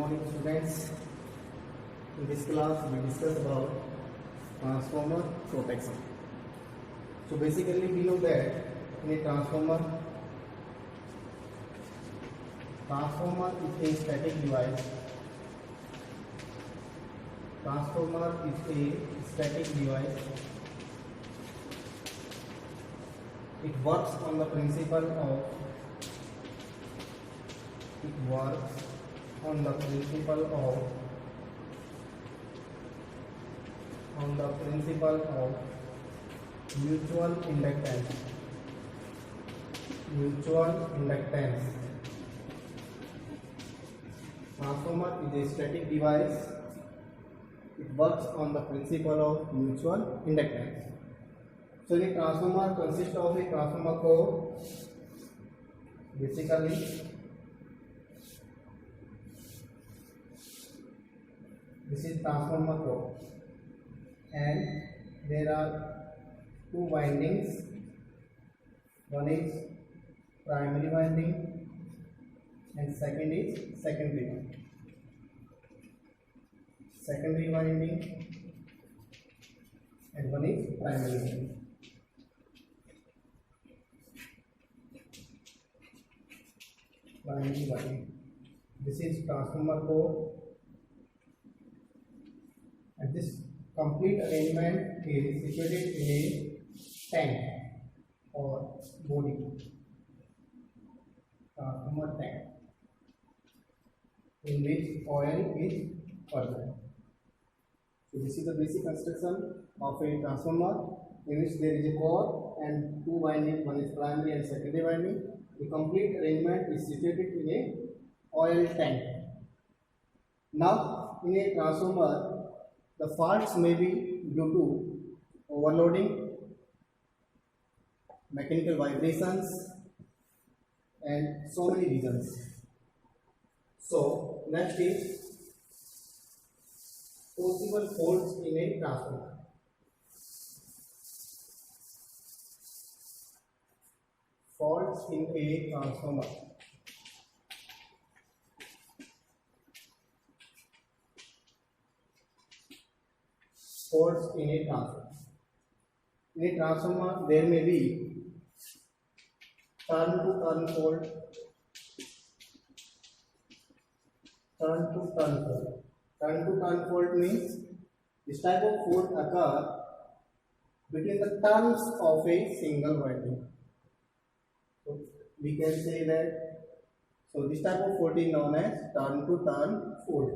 morning students. In this class we discuss about transformer protection. So basically we know that in a transformer is a static device. Transformer is a static device. It works on the principle of mutual inductance. Transformer is a static device. It works on the principle of mutual inductance. So the transformer consists of a transformer core. Basically, this is transformer core, and there are two windings. One is primary winding and second is secondary winding. Secondary winding and one is primary winding. Primary winding. This is transformer core, and this complete arrangement is situated in a tank or body, transformer tank, in which oil is present. So this is the basic construction of a transformer, in which there is a core and two windings, one is primary and secondary winding. The complete arrangement is situated in a oil tank. Now, in a transformer, the faults may be due to overloading, mechanical vibrations, and so many reasons. So, next is possible faults in a transformer. Faults in a transformer. Faults in a transformer. In a transformer, there may be turn-to-turn fault. Turn-to-turn fault. Turn-to-turn fault means this type of fault occurs between the turns of a single winding. So we can say that. So this type of fault is known as turn-to-turn fault.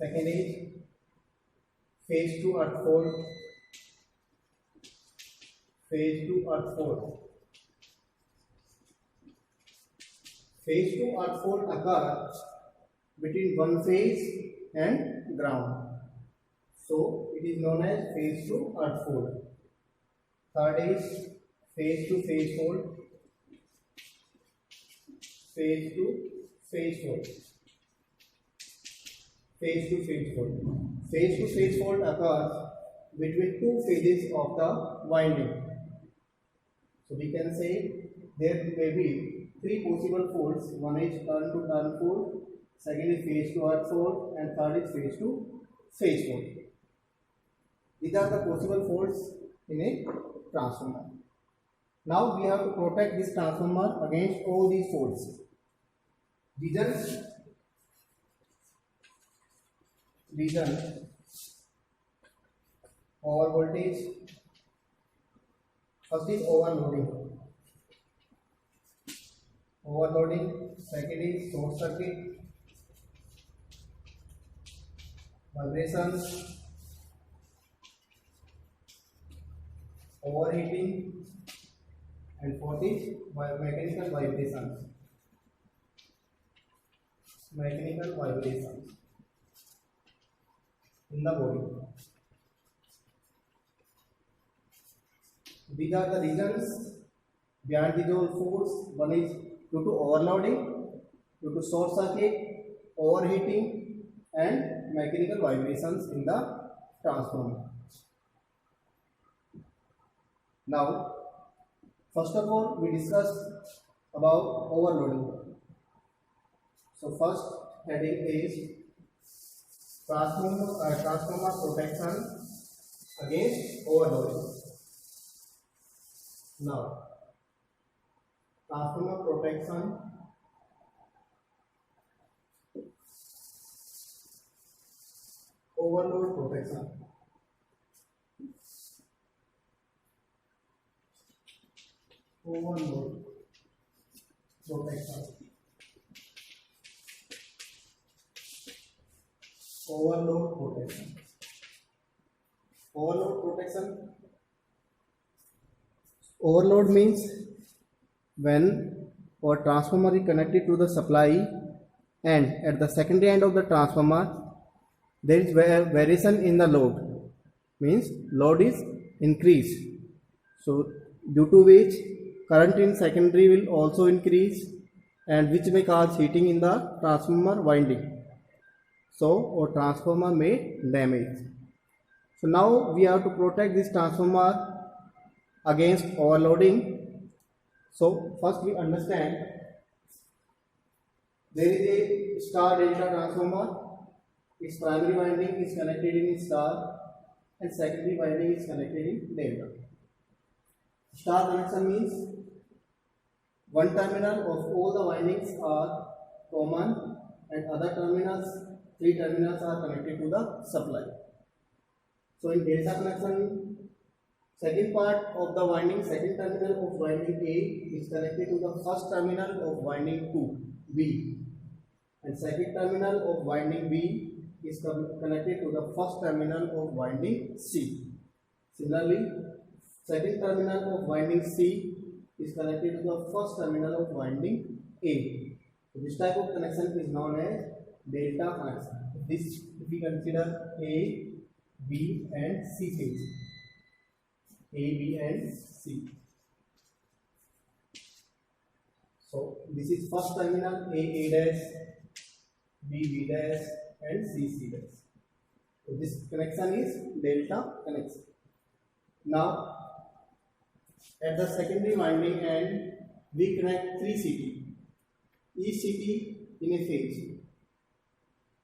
Second is phase to earth fault. Phase to earth fault. Phase to earth fault occurs between one phase and ground. So it is known as phase to earth fault. Third is phase to phase fault. Phase to phase fault. Phase to phase fault. Phase to phase fault occurs between two phases of the winding. So we can say there may be three possible faults. One is turn to turn fault, second is phase to earth fault, and third is phase to phase fault. These are the possible faults in a transformer. Now we have to protect this transformer against all these faults. Reason over voltage. First is overloading. Second is short circuit. Vibrations. Overheating. And fourth is mechanical vibrations. In the body. These are the reasons behind these all faults. One is due to overloading, due to short circuit, overheating, and mechanical vibrations in the transformer. Now, first of all, we discussed about overloading. So first, heading is transformer protection against overloading. Now, transformer protection overload protection. Overload protection. Overload protection. Overload protection. Overload means when our transformer is connected to the supply and at the secondary end of the transformer there is variation in the load, means load is increased, so due to which current in secondary will also increase and which may cause heating in the transformer winding, so our transformer may damage. So now we have to protect this transformer against overloading. So first we understand there is a star delta transformer. Its primary winding is connected in star and secondary winding is connected in delta. Star connection means one terminal of all the windings are common and other terminals, three terminals are connected to the supply. So in delta connection, second part of the winding, second terminal of winding A is connected to the first terminal of winding 2 B, and second terminal of winding B is connected to the first terminal of winding C. Similarly, second terminal of winding C is connected to the first terminal of winding A. So this type of connection is known as delta connection. This, if we consider A, B and C phase. A, B and C. So this is first terminal A dash, B dash and C dash. So this connection is delta connection. Now at the secondary winding end we connect 3 CT, each CT in a phase.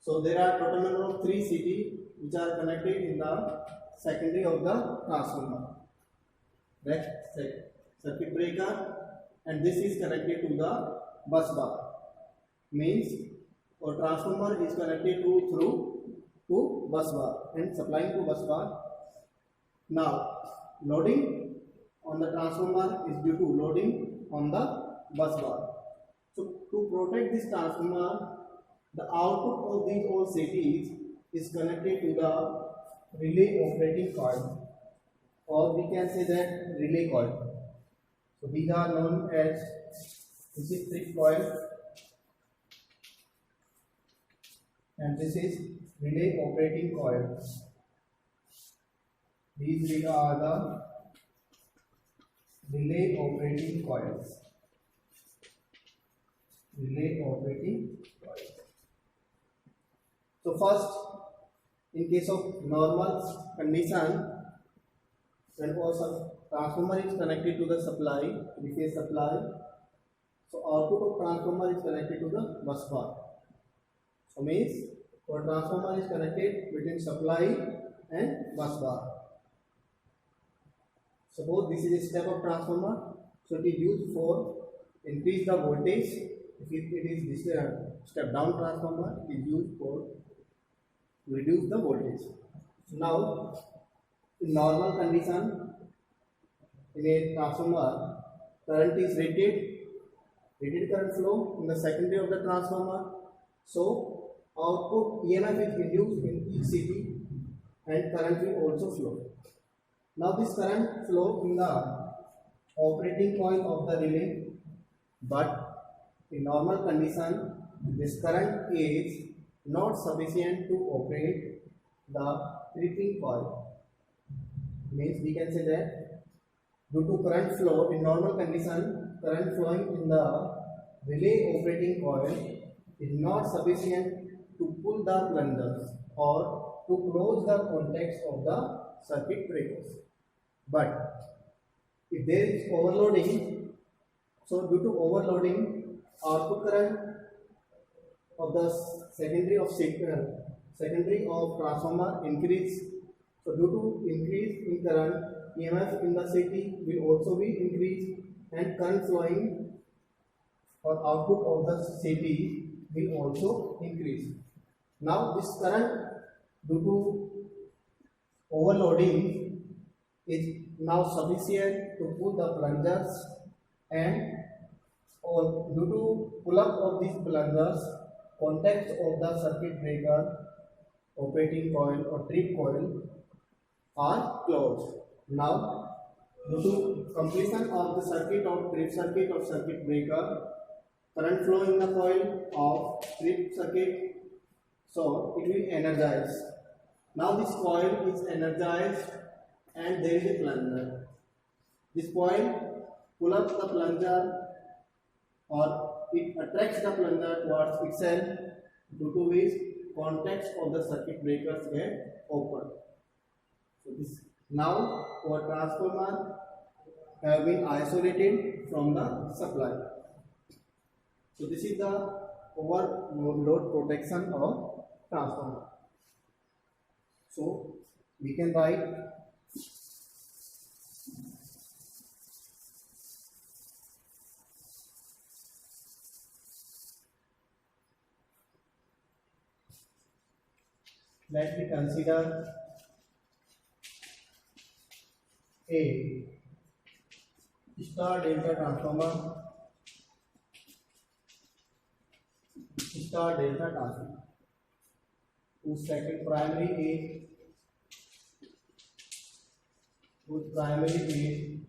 So there are total number of 3 CT which are connected in the secondary of the transformer. Next, circuit breaker, and this is connected to the bus bar, means our transformer is connected to bus bar and supplying to bus bar. Now loading on the transformer is due to loading on the bus bar. So to protect this transformer, the output of these all CTs is connected to the relay operating coil, or we can say that relay coil. So these are known as, this is trick coil and this is relay operating coil. These are the relay operating coils. Relay operating coils. So first, in case of normal condition, when our transformer is connected to the supply, three-phase supply, so output of transformer is connected to the bus bar. So means our transformer is connected between supply and bus bar. Suppose this is a step up transformer, so it is used for increase the voltage. If it is this step down transformer, it is used for reduce the voltage. So now, in normal condition, in a transformer, current is rated current flow in the secondary of the transformer. So output EMF is induced in each CT and current will also flow. Now this current flow in the operating coil of the relay, but in normal condition this current is not sufficient to operate the tripping coil. Means we can say that due to current flow in normal condition, current flowing in the relay operating coil is not sufficient to pull the plungers or to close the contacts of the circuit breakers. But if there is overloading, so due to overloading, output current of the secondary of transformer increase. So due to increase in current, EMF in the CT will also be increased, and current flowing or output of the CT will also increase. Now this current, due to overloading, is now sufficient to put the plungers, and or due to pull up of these plungers, contacts of the circuit breaker, operating coil or trip coil are closed. Now due to completion of the circuit of trip circuit or circuit breaker, current flow in the coil of trip circuit, so it will energize. Now this coil is energized and there is a plunger. This coil pull up the plunger or it attracts the plunger towards itself, due to which contacts of the circuit breakers get open. So this now our transformer have been isolated from the supply. So this is the overload protection of transformer. So we can write let me consider a star delta transformer, whose primary is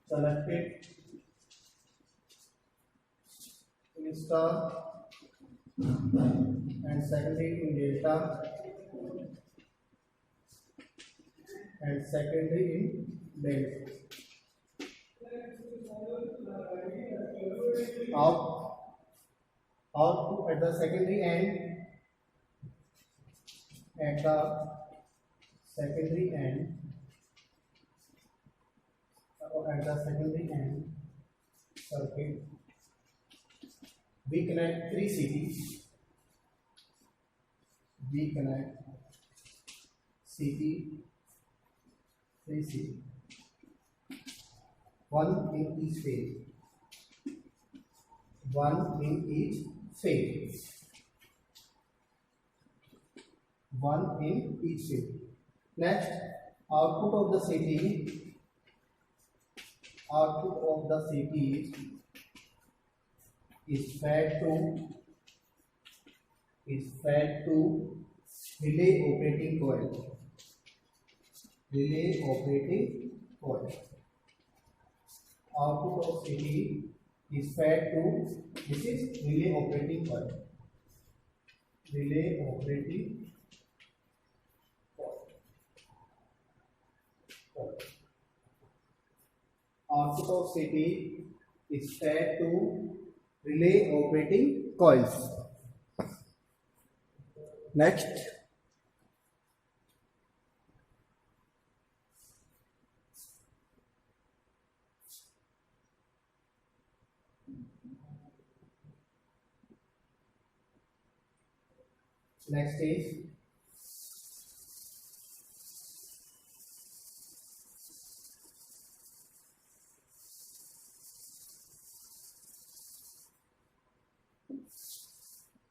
selected in star and secondary in delta and secondary in delta. Output at the secondary end, circuit, we connect three CTs. Three CT, one in each phase. Next, output of the CT is fed to relay operating coil. Output of CT is fed to, this is relay operating coil. Output of CT is fed to relay operating coils. Next, is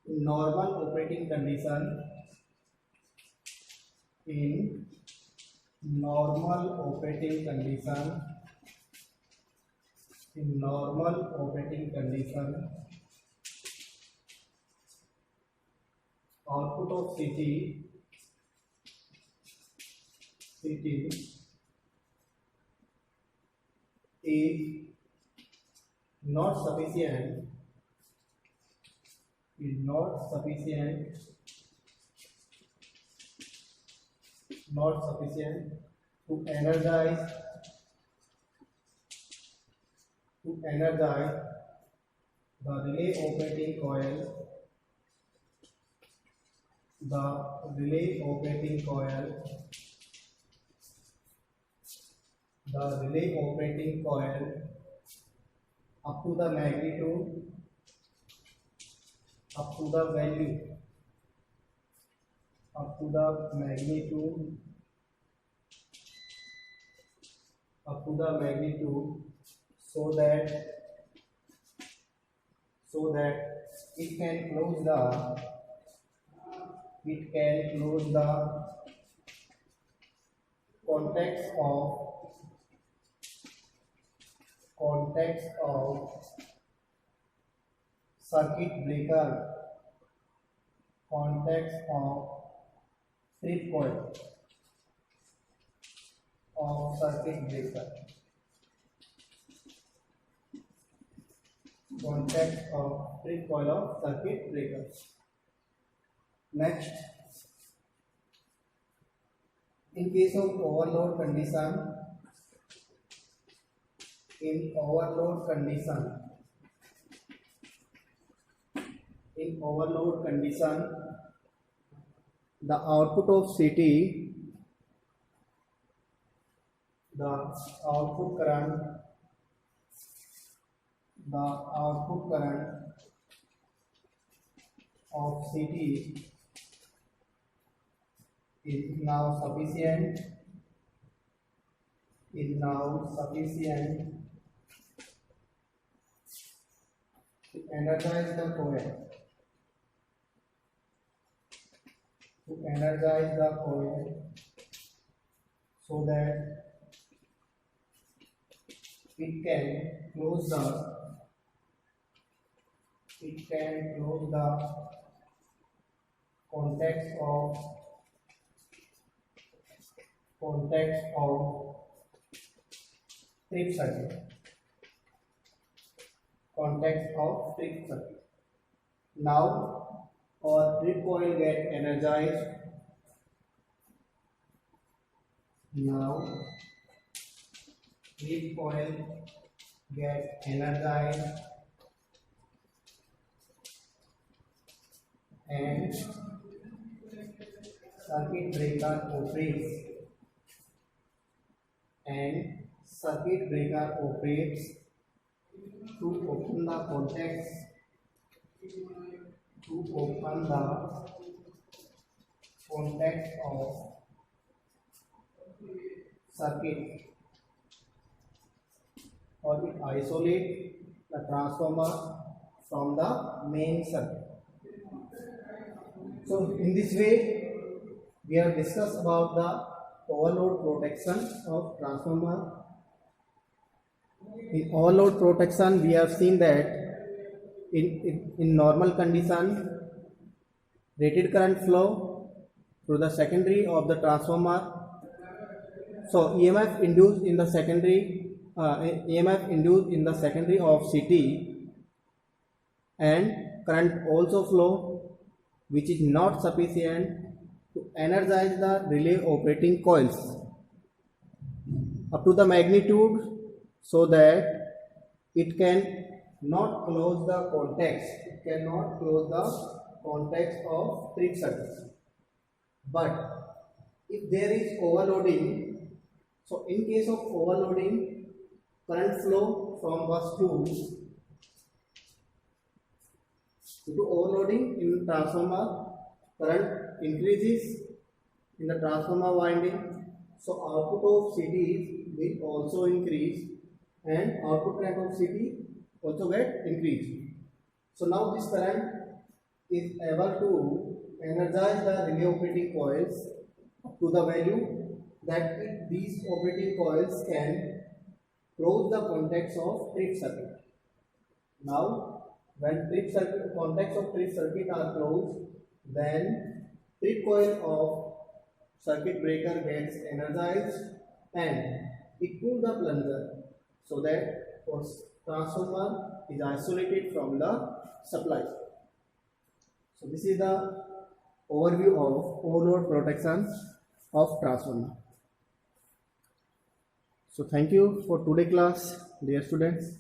normal operating condition. In normal operating condition, output of CT is not sufficient to energize the relay operating coil. Up to the magnitude up to the value, up to the magnitude, up to the magnitude, so that it can close the contacts of circuit breaker, contacts of trip coil of circuit breaker, contacts of trip coil of circuit breaker. Next, in case of overload condition, the output of CT, the output current of CT is now sufficient to energize the coil, so that it can close the contacts of trip circuit. Now our trip coil get energized. And circuit breaker operates to open the contacts of circuit, or it isolate the transformer from the main circuit. So in this way we have discussed about the overload protection of transformer. In overload protection, we have seen that in normal condition, rated current flow through the secondary of the transformer. So EMF induced in the secondary of CT, and current also flow, which is not sufficient to energize the relay operating coils up to the magnitude, so that it can not close the contacts. Of trip circuits. But if there is overloading, so in case of overloading, current flow from bus 2 due to overloading in transformer, current increases in the transformer winding, so output of CT will also increase, and output current of CT also get increased. So now this current is able to energize the relay operating coils up to the value that these operating coils can close the contacts of trip circuit. Now when contacts of trip circuit are closed, then trip coil of circuit breaker gets energized and it pulls the plunger, so that transformer is isolated from the supply. So this is the overview of overload protection of transformer. So thank you for today's class, dear students.